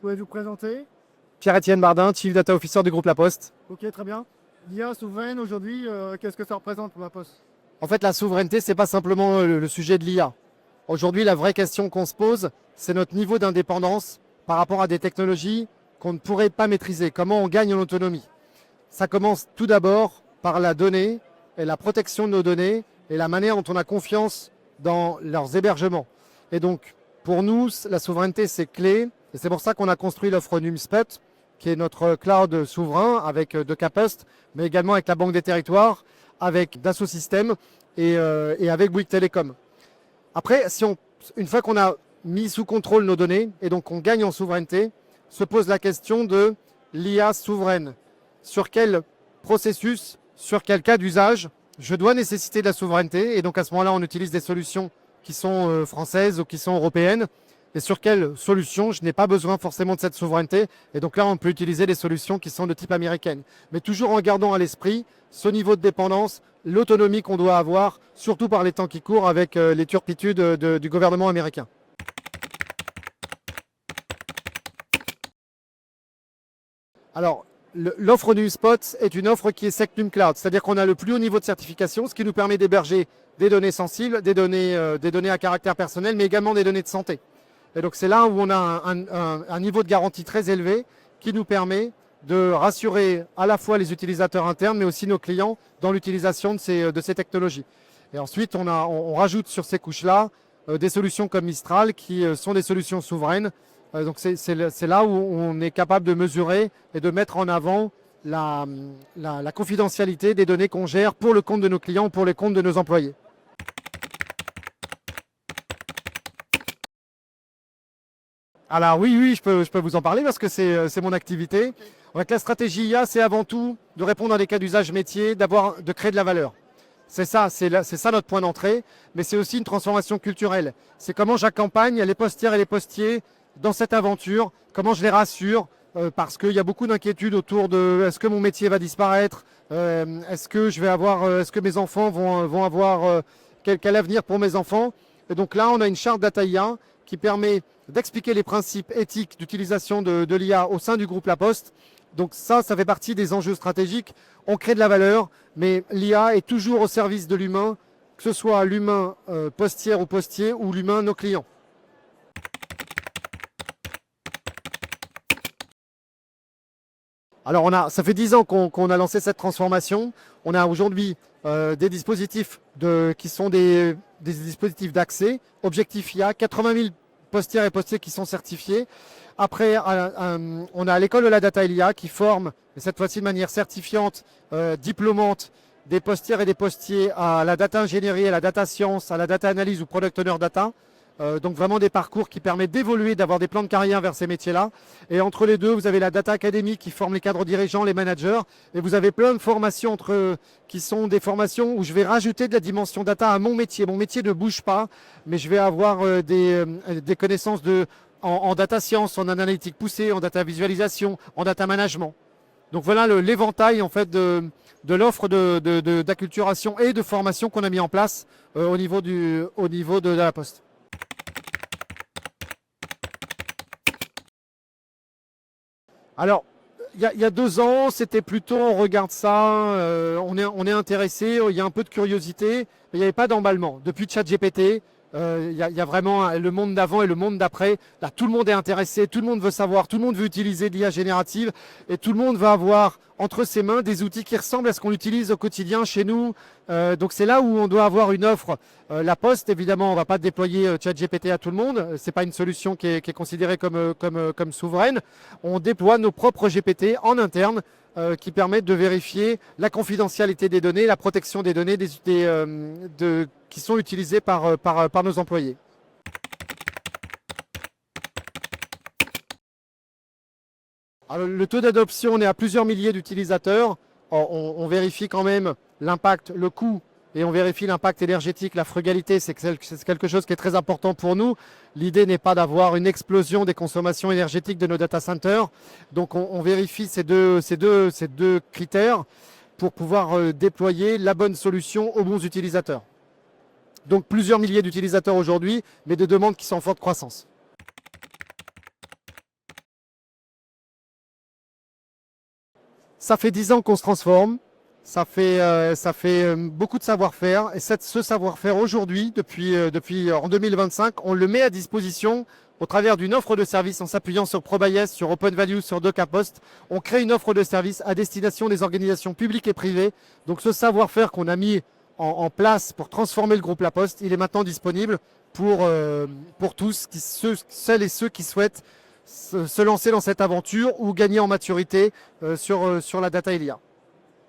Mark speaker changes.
Speaker 1: pouvez vous présenter?
Speaker 2: Pierre-Étienne Bardin, Chief Data Officer du groupe La Poste.
Speaker 1: Ok, très bien. L'IA souveraine aujourd'hui, qu'est-ce que ça représente pour la Poste?
Speaker 2: En fait, la souveraineté, c'est pas simplement le sujet de l'IA. Aujourd'hui, la vraie question qu'on se pose, c'est notre niveau d'indépendance par rapport à des technologies qu'on ne pourrait pas maîtriser. Comment on gagne en autonomie? Ça commence tout d'abord par la donnée et la protection de nos données et la manière dont on a confiance dans leurs hébergements. Et donc, pour nous, la souveraineté, c'est clé. Et c'est pour ça qu'on a construit l'offre NumSpot, qui est notre cloud souverain avec de Capest, mais également avec la Banque des Territoires, avec Dassault Systèmes et avec Bouygues Télécom. Après, une fois qu'on a mis sous contrôle nos données et donc on gagne en souveraineté, se pose la question de l'IA souveraine. Sur quel processus, sur quel cas d'usage je dois nécessiter de la souveraineté, et donc à ce moment-là, on utilise des solutions qui sont françaises ou qui sont européennes, et sur quelle solution je n'ai pas besoin forcément de cette souveraineté, et donc là, on peut utiliser des solutions qui sont de type américaine. Mais toujours en gardant à l'esprit ce niveau de dépendance, l'autonomie qu'on doit avoir, surtout par les temps qui courent avec les turpitudes du gouvernement américain. Alors, l'offre NumSpot est une offre qui est Secnum Cloud, c'est-à-dire qu'on a le plus haut niveau de certification, ce qui nous permet d'héberger des données sensibles, des données à caractère personnel, mais également des données de santé. Et donc c'est là où on a un niveau de garantie très élevé qui nous permet de rassurer à la fois les utilisateurs internes, mais aussi nos clients dans l'utilisation de ces technologies. Et ensuite, on rajoute sur ces couches-là des solutions comme Mistral qui sont des solutions souveraines. Donc c'est là où on est capable de mesurer et de mettre en avant la confidentialité des données qu'on gère pour le compte de nos clients, pour les comptes de nos employés. Alors oui, je peux vous en parler parce que c'est mon activité. En fait, la stratégie IA, c'est avant tout de répondre à des cas d'usage métier, de créer de la valeur. C'est ça notre point d'entrée, mais c'est aussi une transformation culturelle. C'est comment j'accompagne les postières et les postiers dans cette aventure, comment je les rassure, parce qu'il y a beaucoup d'inquiétudes autour de est-ce que mon métier va disparaître, est-ce que mes enfants vont avoir quel avenir pour mes enfants. Et donc là, on a une charte data IA qui permet d'expliquer les principes éthiques d'utilisation de l'IA au sein du groupe La Poste. Donc ça fait partie des enjeux stratégiques. On crée de la valeur, mais l'IA est toujours au service de l'humain, que ce soit l'humain postière ou postier ou l'humain nos clients. Alors ça fait 10 ans qu'on a lancé cette transformation. On a aujourd'hui des dispositifs qui sont des dispositifs d'accès. Objectif IA, 80 000 postières et postiers qui sont certifiés. Après, on a l'école de la data IA qui forme, et cette fois-ci de manière certifiante, diplômante, des postières et des postiers à la data ingénierie, à la data science, à la data analyse ou product owner data. Donc vraiment des parcours qui permettent d'évoluer, d'avoir des plans de carrière vers ces métiers-là. Et entre les deux, vous avez la Data Academy qui forme les cadres dirigeants, les managers. Et vous avez plein de formations qui sont des formations où je vais rajouter de la dimension data à mon métier. Mon métier ne bouge pas, mais je vais avoir des connaissances en data science, en analytique poussée, en data visualisation, en data management. Donc voilà l'éventail en fait de l'offre d'acculturation et de formation qu'on a mis en place au niveau de la Poste. Alors, il y a 2 ans, c'était plutôt on regarde ça, on est intéressé, il y a un peu de curiosité, mais il n'y avait pas d'emballement. Depuis ChatGPT, il y a vraiment le monde d'avant et le monde d'après. Là, tout le monde est intéressé, tout le monde veut savoir, tout le monde veut utiliser de l'IA générative et tout le monde va avoir entre ses mains des outils qui ressemblent à ce qu'on utilise au quotidien chez nous. Donc c'est là où on doit avoir une offre. La Poste, évidemment, on ne va pas déployer ChatGPT à tout le monde. C'est pas une solution qui est considérée comme souveraine. On déploie nos propres GPT en interne qui permettent de vérifier la confidentialité des données, la protection des données qui sont utilisées par nos employés. Alors, le taux d'adoption, on est à plusieurs milliers d'utilisateurs. On vérifie quand même l'impact, le coût, et on vérifie l'impact énergétique, la frugalité, c'est quelque chose qui est très important pour nous. L'idée n'est pas d'avoir une explosion des consommations énergétiques de nos data centers. Donc on vérifie ces deux critères pour pouvoir déployer la bonne solution aux bons utilisateurs. Donc plusieurs milliers d'utilisateurs aujourd'hui, mais des demandes qui sont en forte croissance. Ça fait 10 ans qu'on se transforme, ça fait beaucoup de savoir-faire et ce savoir-faire aujourd'hui, depuis en 2025, on le met à disposition au travers d'une offre de service en s'appuyant sur ProBayes, sur Open Value, sur DocaPost. On crée une offre de service à destination des organisations publiques et privées. Donc ce savoir-faire qu'on a mis en place pour transformer le groupe La Poste, il est maintenant disponible pour tous, celles et ceux qui souhaitent se lancer dans cette aventure ou gagner en maturité sur la data IA.